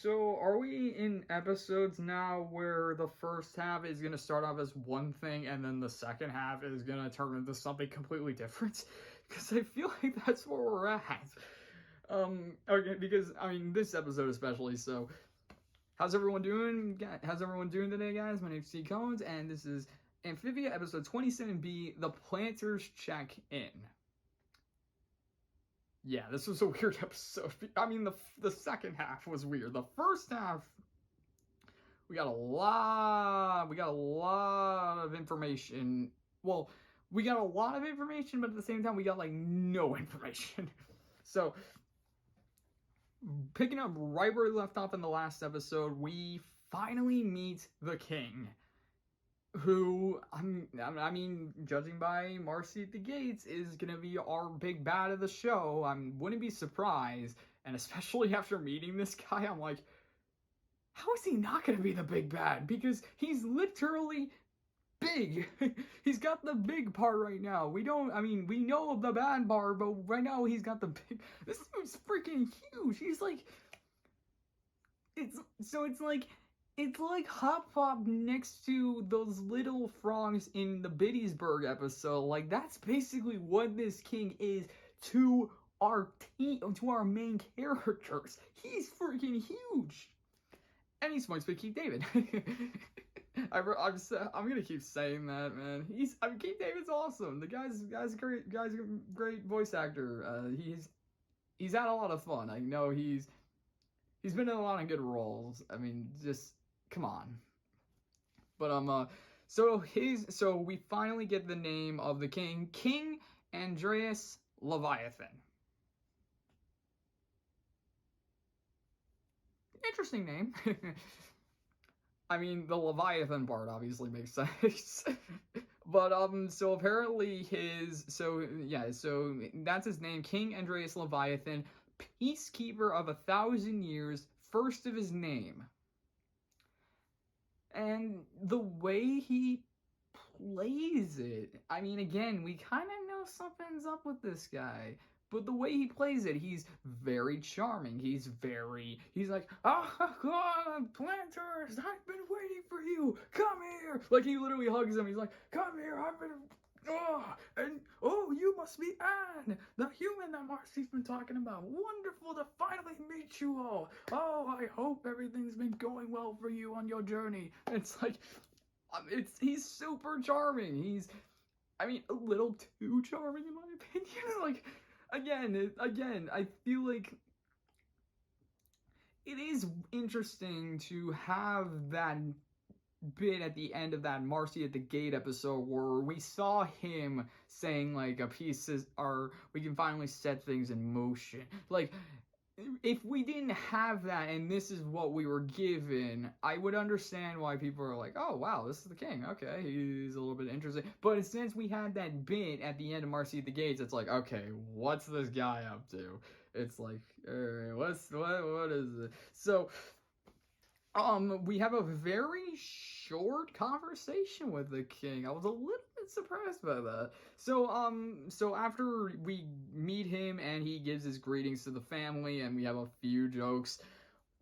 So are we in episodes now where the first half is gonna start off as one thing and then the second half is gonna turn into something completely different? Because I feel like that's where we're at. Okay, because I mean this episode especially. So, how's everyone doing? How's everyone doing today, guys? My name's Steve Combs, and this is Amphibia episode 27B, the Plantars check in. Yeah, this was a weird episode. I mean, the second half was weird. The first half, we got a lot of information. Well, we got a lot of information, but at the same time, we got like no information. So, picking up right where we left off in the last episode, we finally meet the king, who I mean, judging by Marcy at the Gates, is gonna be our big bad of the show. I wouldn't be surprised, and especially after meeting this guy, I'm like, how is he not gonna be the big bad? Because he's literally big. He's got the big part right now. We know the bad part, but right now he's got the big. This dude's freaking huge. He's like, it's like Hop Pop next to those little frogs in the Biddysburg episode. Like, that's basically what this king is to our to our main characters. He's freaking huge. And he's voiced by Keith David. I'm gonna keep saying that, man. Keith David's awesome. The guy's a great voice actor. He's had a lot of fun. I know he's been in a lot of good roles. I mean, just come on. But so we finally get the name of the king, King Andrias Leviathan. Interesting name. I mean, the Leviathan part obviously makes sense. But so apparently so that's his name, King Andrias Leviathan, peacekeeper of 1,000 years, first of his name. And the way he plays it, I mean, again, we kind of know something's up with this guy. But the way he plays it, he's very charming. He's like, oh, God, Plantars, I've been waiting for you. Come here. Like, he literally hugs him. He's like, come here, I've been, you must be Anne, the human that Marcy's been talking about. Wonderful to finally meet you all. Oh, I hope everything's been going well for you on your journey. It's like, he's super charming. He's, I mean, a little too charming in my opinion. Like, Again, I feel like it is interesting to have that bit at the end of that Marcy at the Gate episode where we saw him saying like we can finally set things in motion. Like, if we didn't have that and this is what we were given, I would understand why people are like, oh wow, this is the king. Okay, he's a little bit interesting. But since we had that bit at the end of Marcy at the Gates, it's like, okay, what's this guy up to? It's like, what is it? So, we have a very short conversation with the king. I was a little bit surprised by that. So after we meet him and he gives his greetings to the family and we have a few jokes,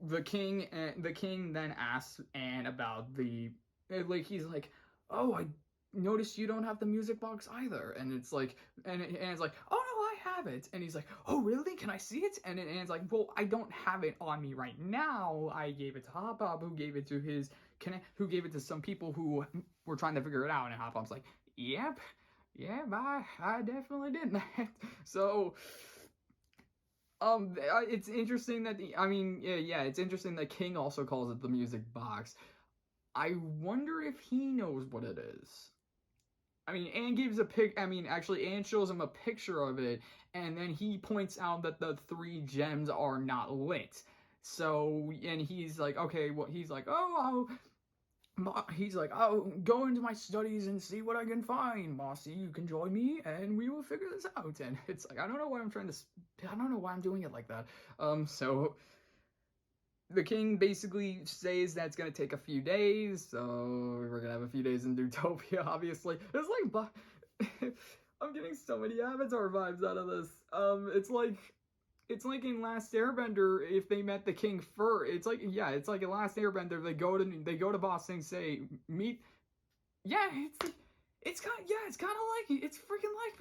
the king then asks Anne about he's like, oh, I noticed you don't have the music box either. And it's like, and it's like, oh no, I have it. And he's like, oh really? Can I see it? And it's like, well, I don't have it on me right now. I gave it to Hop Pop, who gave it to some people who were trying to figure it out. And Hop Pop's like, yep, I definitely did that. So, it's interesting that it's interesting that King also calls it the music box. I wonder if he knows what it is. I mean, Anne shows him a picture of it, and then he points out that the 3 gems are not lit. So, and he's like, okay, well, he's like, I'll go into my studies and see what I can find. Marcy, you can join me, and we will figure this out. And it's like, I don't know why I'm doing it like that. So the king basically says that it's gonna take a few days, so we're gonna have a few days in Utopia, obviously. It's like, I'm getting so many Avatar vibes out of this. it's like in Last Airbender if they met the king first. It's like in Last Airbender they go to Ba Sing Se meet. Yeah, it's kind of like it's freaking like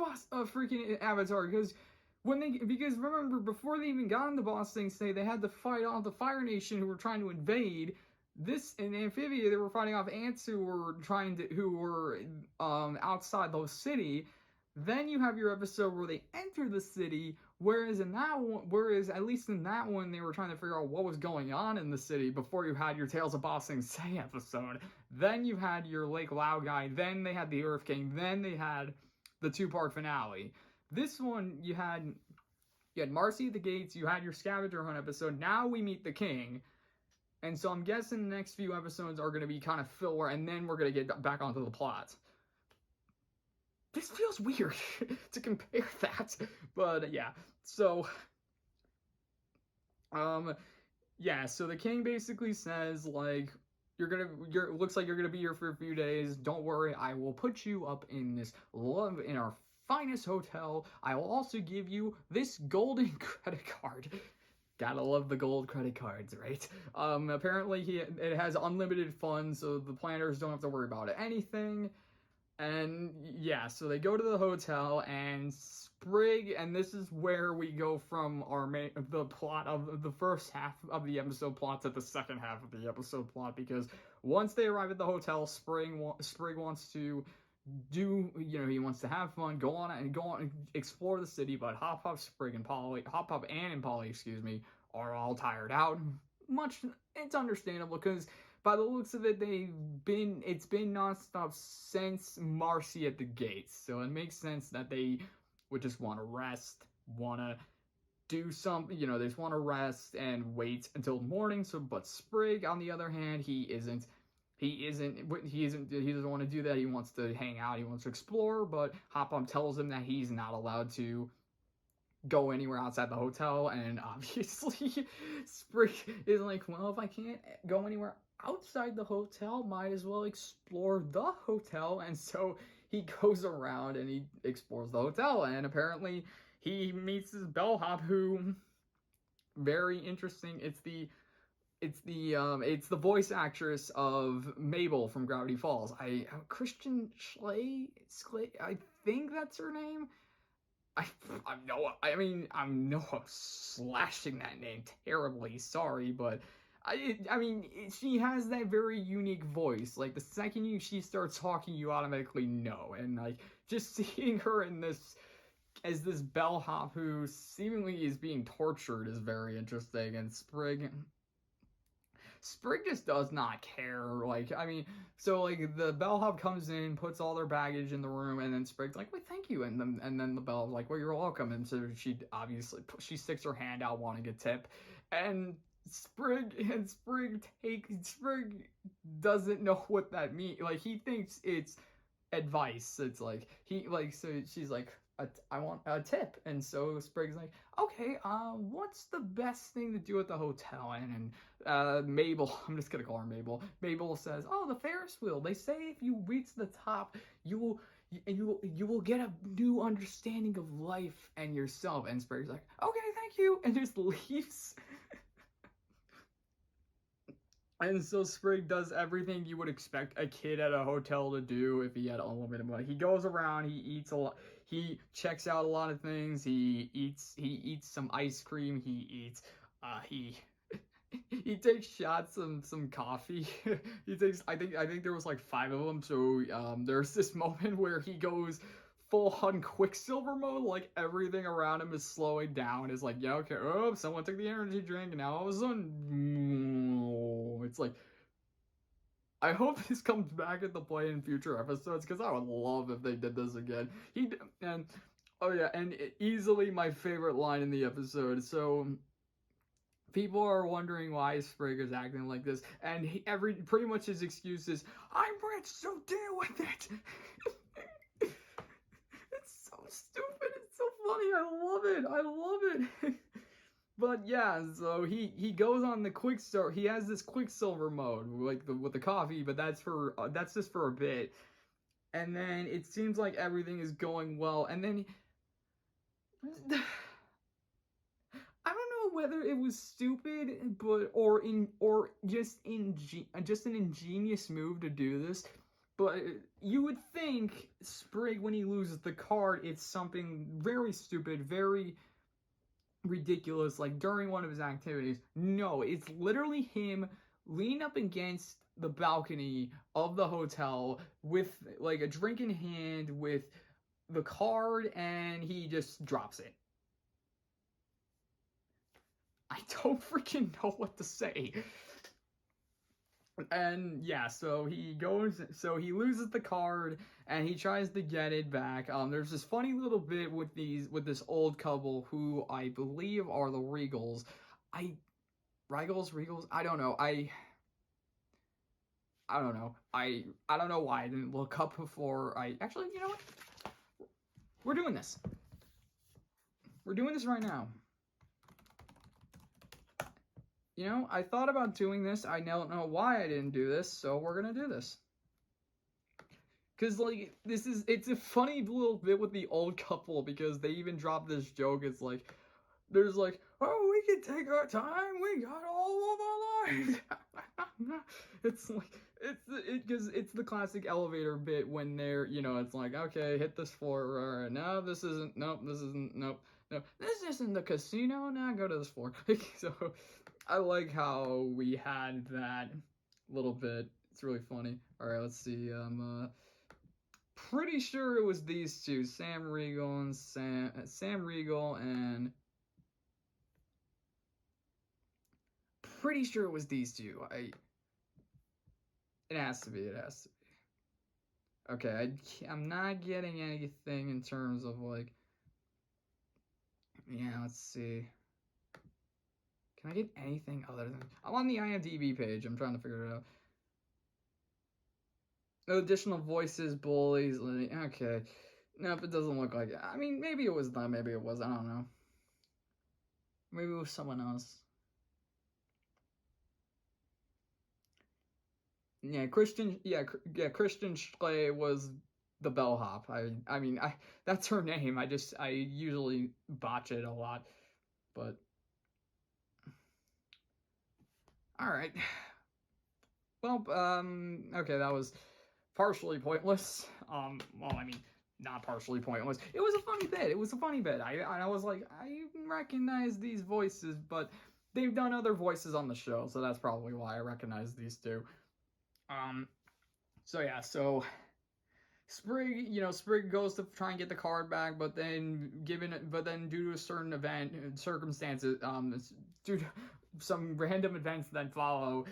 freaking Avatar because remember before they even got into Ba Sing Se they had to fight off the Fire Nation who were trying to invade. This in Amphibia they were fighting off ants who were outside the city. Then you have your episode where they enter the city, whereas at least in that one, they were trying to figure out what was going on in the city before you had your Tales of Ba Sing Se episode. Then you had your Lake Lao guy. Then they had the Earth King. Then they had the 2-part finale. This one you had Marcy at the Gates. You had your Scavenger Hunt episode. Now we meet the King. And so I'm guessing the next few episodes are going to be kind of filler, and then we're going to get back onto the plot. This feels weird to compare that, but yeah. So, so the king basically says like, looks like you're gonna be here for a few days. Don't worry, I will put you up in our finest hotel. I will also give you this golden credit card. Gotta love the gold credit cards, right? Apparently it has unlimited funds, so the planners don't have to worry about anything. And yeah, so they go to the hotel, and Sprig, and this is where we go from the plot of the first half of the episode plot to the second half of the episode plot, because once they arrive at the hotel, Sprig wants to he wants to have fun, go on and explore the city, but Hop Pop and Polly, are all tired out. It's understandable because by the looks of it, it's been nonstop since Marcy at the Gates. So it makes sense that they would just want to rest, want to do something, they just want to rest and wait until morning. So, but Sprig, on the other hand, he doesn't want to do that. He wants to hang out, he wants to explore, but Hop Pop tells him that he's not allowed to go anywhere outside the hotel, and obviously Sprig is like, well, if I can't go anywhere outside the hotel, might as well explore the hotel. And so he goes around and he explores the hotel, and apparently he meets this bellhop who, very interesting, it's the voice actress of Mabel from Gravity Falls. Christian Schley, I think that's her name. I'm slashing that name terribly, sorry, but she has that very unique voice. Like, the second she starts talking, you automatically know. And, like, just seeing her in this, as this bellhop who seemingly is being tortured is very interesting. And Sprig just does not care. The bellhop comes in, puts all their baggage in the room, and then Sprig's like, wait, thank you. And then the bellhop's like, well, you're welcome. And so she sticks her hand out wanting a tip. And Sprig doesn't know what that means. Like, he thinks it's advice. It's like, so she's like, I want a tip. And so Sprig's like, okay, what's the best thing to do at the hotel? And Mabel, I'm just gonna call her Mabel. Mabel says, oh, the Ferris wheel. They say if you reach the top, you will get a new understanding of life and yourself. And Sprig's like, okay, thank you, and just leaves. And so Sprig does everything you would expect a kid at a hotel to do if he had unlimited money. He goes around, he eats a lot, he checks out a lot of things, he eats some ice cream, he takes shots of some coffee. I think there was like 5 of them, so there's this moment where he goes full on Quicksilver mode, like everything around him is slowing down. It's like, yeah, okay, oh, someone took the energy drink, and now all of a sudden, it's like, I hope this comes back into play in future episodes, because I would love if they did this again. Easily my favorite line in the episode. So people are wondering why Sprig is acting like this, and pretty much his excuse is, I'm rich, so deal with it. It's so stupid, it's so funny, I love it. But yeah, so he goes on the Quicksilver, he has this Quicksilver mode, like with the coffee, but that's just for a bit. And then it seems like everything is going well, and then whether it was stupid, but just an ingenious move to do this. But you would think Sprig, when he loses the card, it's something very stupid, very ridiculous, like during one of his activities. No, it's literally him leaning up against the balcony of the hotel with like a drink in hand with the card, and he just drops it. I don't freaking know what to say. And yeah, so he loses the card and he tries to get it back. There's this funny little bit with this old couple who I believe are the Regals. Regals? I don't know. I don't know. I don't know why I didn't look up before actually, you know what? We're doing this. We're doing this right now. You know, I thought about doing this. I don't know why I didn't do this, so we're gonna do this. Because, like, it's a funny little bit with the old couple, because they even dropped this joke. It's like, there's like, oh, we can take our time. We got all of our lives. It's like, it's the classic elevator bit when they're, you know, it's like, okay, hit this floor. All right, no, this isn't, nope, this isn't, nope, no, this isn't the casino. Now go to this floor. So, I like how we had that little bit. It's really funny. All right, let's see. Pretty sure it was these two, Sam Riegel and pretty sure it was these two. It has to be. Okay, I'm not getting anything in terms of like. Yeah, let's see. Can I get anything other than... I'm on the IMDb page. I'm trying to figure it out. No additional voices, bullies. Okay. Nope, it doesn't look like it. I mean, maybe it was them. Maybe it was. I don't know. Maybe it was someone else. Yeah, Christian Schley was the bellhop. I mean, that's her name. I usually botch it a lot. But... Alright. Well, okay, that was partially pointless. Well, I mean, not partially pointless. It was a funny bit. I was like, I recognize these voices, but they've done other voices on the show, so that's probably why I recognize these two. So yeah, so Sprig goes to try and get the card back, but then due to a certain circumstances, due to some random events that follow,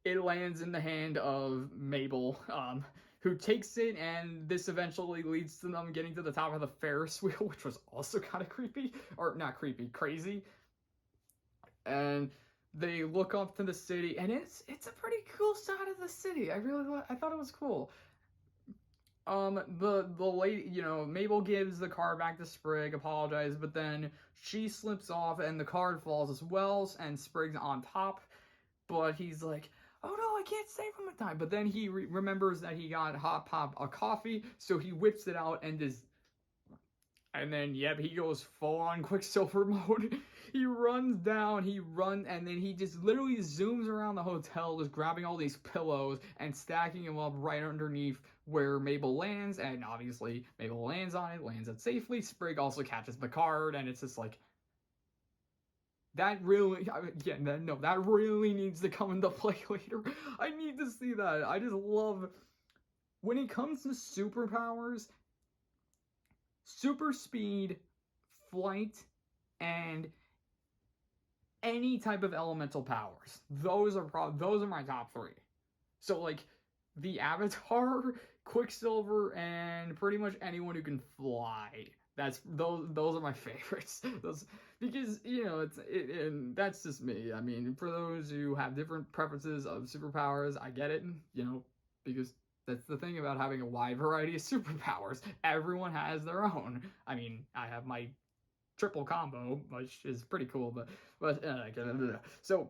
it lands in the hand of Mabel, who takes it, and this eventually leads to them getting to the top of the Ferris wheel, which was also kind of creepy, or not creepy, crazy. And they look up to the city, and it's a pretty cool shot of the city. I thought it was cool. The lady, Mabel gives the card back to Sprig, apologizes, but then she slips off and the card falls as well, and Sprig's on top, but he's like, oh no, I can't save him a time. But then he remembers that he got Hot Pop a coffee, so he whips it out and then, yep, he goes full-on Quicksilver mode. He runs down, and then he just literally zooms around the hotel, just grabbing all these pillows and stacking them up right underneath where Mabel lands, and obviously Mabel lands on it, lands it safely. Sprig also catches the card, and it's just like, that really needs to come into play later. I need to see that. I just love, when it comes to superpowers, super speed, flight, and any type of elemental powers. Those are my top three. So like the Avatar, Quicksilver, and pretty much anyone who can fly. Those are my favorites. Because and that's just me. I mean, for those who have different preferences of superpowers, I get it. Because that's the thing about having a wide variety of superpowers. Everyone has their own. I mean, I have my triple combo, which is pretty cool, but so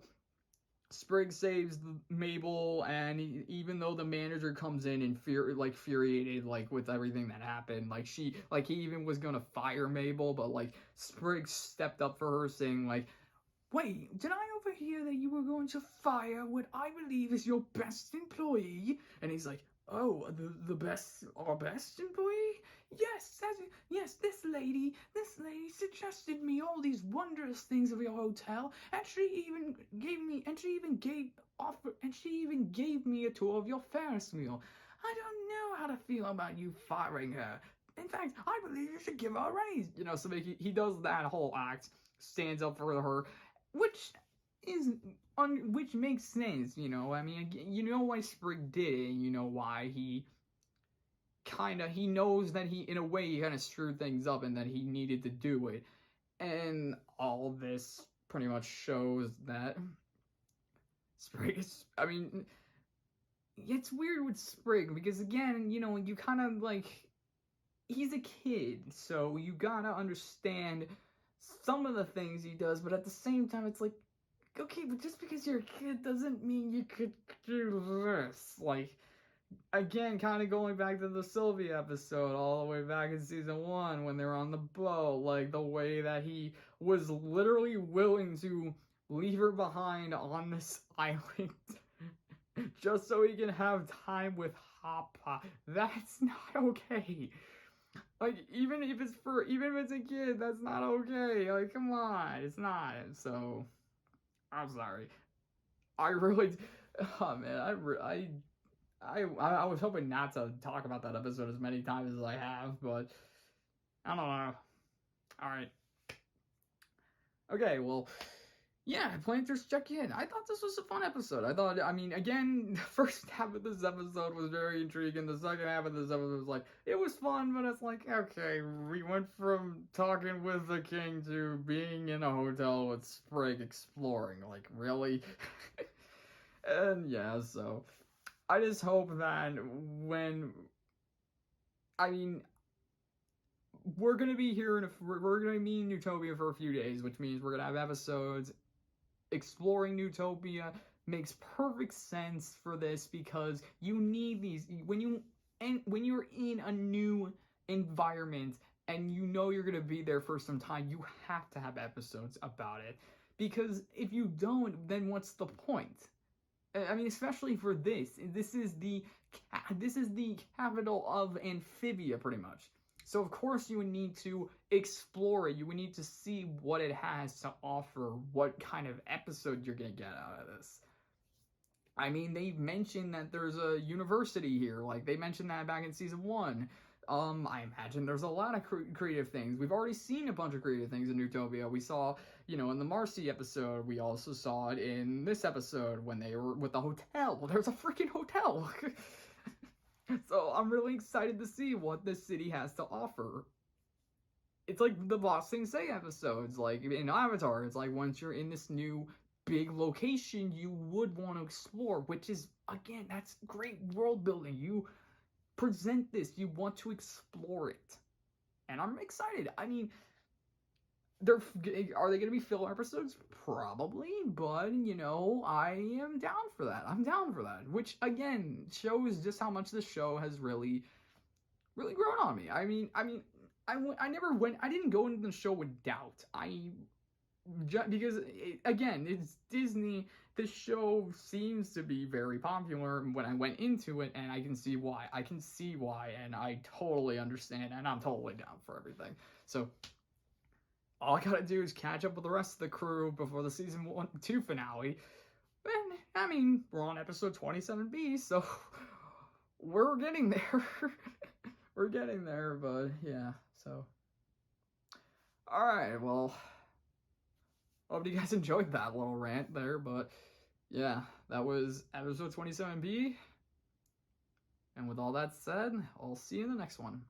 Sprig saves Mabel, and even though the manager comes in and infuriated with everything that happened, he even was gonna fire Mabel, but Sprig stepped up for her, saying Wait, did I overhear that you were going to fire what I believe is your best employee? And he's like, oh, the best, our best employee? Yes, yes, this lady suggested me all these wondrous things of your hotel, and she even gave me a tour of your Ferris wheel. I don't know how to feel about you firing her. In fact, I believe you should give her a raise. You know, so he does that whole act, stands up for her, which makes sense, you know. I mean, you know why Sprig did it, you know why he knows that in a way he kind of screwed things up and that he needed to do it. And all this pretty much shows that Sprig is, I mean, it's weird with Sprig because, again, you know, you kind of like, he's a kid, so you gotta understand some of the things he does, but at the same time, it's like, okay, but just because you're a kid doesn't mean you could do this. Like, again, kind of going back to the Sylvia episode, all the way back in season 1, when they're on the boat, like, the way that he was literally willing to leave her behind on this island just so he can have time with Hoppa. That's not okay. Like, even if it's a kid, that's not okay. Like, come on, it's not. So, I'm sorry. I really, oh man, I was hoping not to talk about that episode as many times as I have, but I don't know. All right. Okay, well, yeah, Plantars check in. I thought this was a fun episode. I mean, again, the first half of this episode was very intriguing. The second half of this episode was like, it was fun, but it's like, okay, we went from talking with the king to being in a hotel with Sprig exploring. Like, really? And yeah, so I just hope that we're gonna be here we're gonna be in Utopia for a few days, which means we're gonna have episodes exploring Utopia. Makes perfect sense for this because you need these when you're in a new environment and you know you're gonna be there for some time. You have to have episodes about it, because if you don't, then what's the point? I mean, especially for this. This is the capital of Amphibia, pretty much. So of course you would need to explore it. You would need to see what it has to offer, what kind of episode you're gonna get out of this. I mean, they've mentioned that there's a university here. Like, they mentioned that back in season 1. I imagine there's a lot of creative things. We've already seen a bunch of creative things in Utopia. We saw, you know, in the Marcy episode. We also saw it in this episode when they were with the hotel. Well, there's a freaking hotel. So I'm really excited to see what this city has to offer. It's like the Boss Thing Say episodes. Like, in Avatar, it's like once you're in this new big location, you would want to explore, which is, again, that's great world building. You present this, you want to explore it, and I'm excited. I mean, are they going to be filler episodes? Probably, but you know, I am down for that. I'm down for that, which again shows just how much this show has really grown on me. I didn't go into the show with doubt. Because again, it's Disney. This show seems to be very popular when I went into it, and I can see why. And I totally understand, and I'm totally down for everything. So all I gotta do is catch up with the rest of the crew before the season 2 finale. And I mean, we're on episode 27B, so we're getting there. We're getting there, but yeah. So, all right, well. Hope you guys enjoyed that little rant there, but yeah, that was episode 27B. And with all that said, I'll see you in the next one.